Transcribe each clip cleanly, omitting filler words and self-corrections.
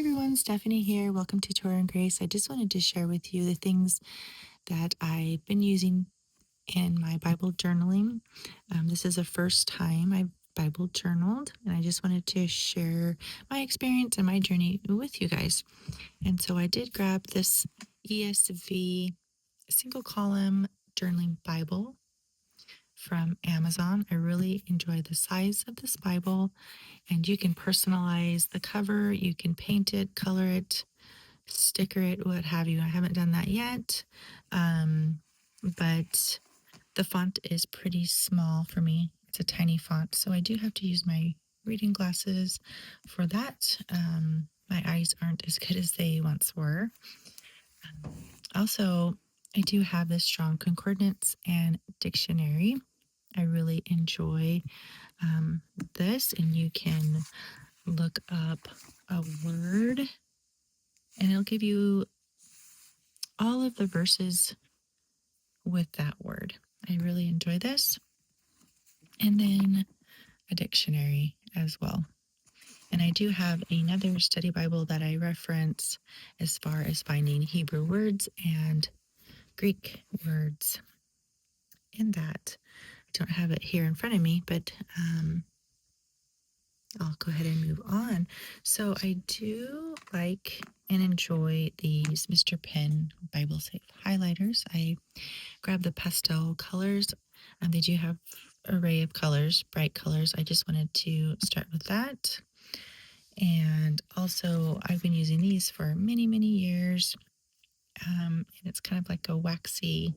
everyone, Stephanie here. Welcome to Torah and Grace. I just wanted to share with you the things that I've been using in my Bible journaling. This is the first time I've Bible journaled, and I just wanted to share my experience and my journey with you guys. And so I did grab this ESV single column journaling Bible from Amazon. I really enjoy the size of this Bible, and you can personalize the cover, you can paint it, color it, sticker it, what have you. I haven't done that yet, but the font is pretty small for me. It's a tiny font, so I do have to use my reading glasses for that. My eyes aren't as good as they once were. Also, I do have this strong concordance and dictionary. I really enjoy this, and you can look up a word and it'll give you all of the verses with that word. I really enjoy this. And then a dictionary as well. And I do have another study Bible that I reference as far as finding Hebrew words and Greek words in that. I don't have it here in front of me, but I'll go ahead and move on. So I do like and enjoy these Mr. Pen Bible Safe highlighters. I grabbed the pastel colors, and they do have an array of colors, bright colors. I just wanted to start with that. And also, I've been using these for many, many years. And it's kind of like a waxy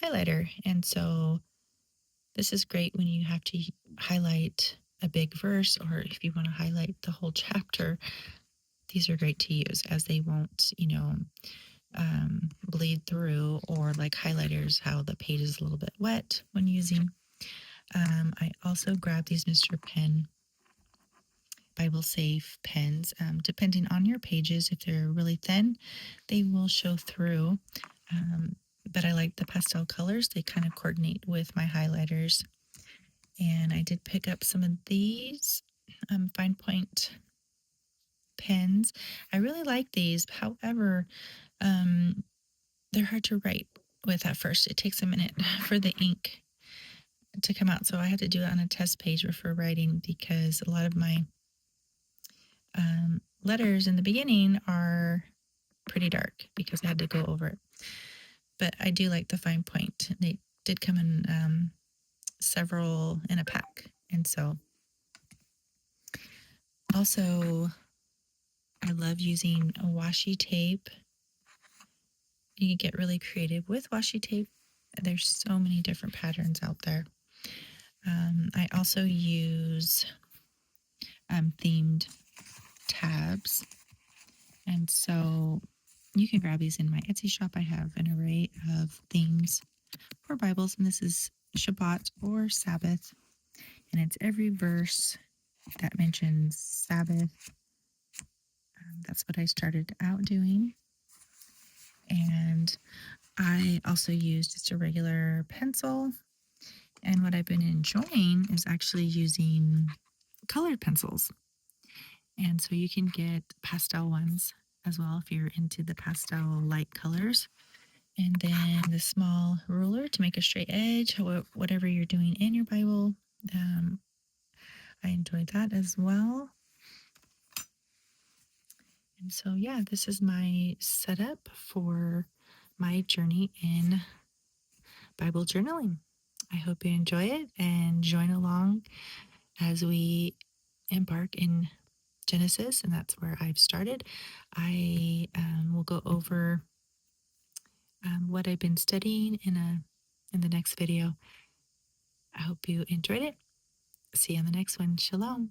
highlighter. And so this is great when you have to highlight a big verse, or if you want to highlight the whole chapter. These are great to use, as they won't, bleed through, or like highlighters, how the page is a little bit wet when using. I also grabbed these Mr. Pen Bible Safe pens. Depending on your pages, if they're really thin, they will show through. But I like the pastel colors. They kind of coordinate with my highlighters. And I did pick up some of these fine point pens. I really like these. However, they're hard to write with at first. It takes a minute for the ink to come out. So I had to do it on a test page for writing, because a lot of my letters in the beginning are pretty dark because I had to go over it. But I do like the fine point. They did come in several in a pack. And so also, I love using a washi tape. You can get really creative with washi tape. There's so many different patterns out there. I also use themed tabs. And so you can grab these in my Etsy shop. I have an array of themes for Bibles, and this is Shabbat or Sabbath. And it's every verse that mentions Sabbath. That's what I started out doing. And I also used just a regular pencil. And what I've been enjoying is actually using colored pencils. And so you can get pastel ones as well if you're into the pastel light colors. And then the small ruler to make a straight edge, whatever you're doing in your Bible. I enjoy that as well. And so, yeah, this is my setup for my journey in Bible journaling. I hope you enjoy it and join along as we embark in Genesis, and that's where I've started. I will go over what I've been studying in the next video. I hope you enjoyed it. See you on the next one. Shalom.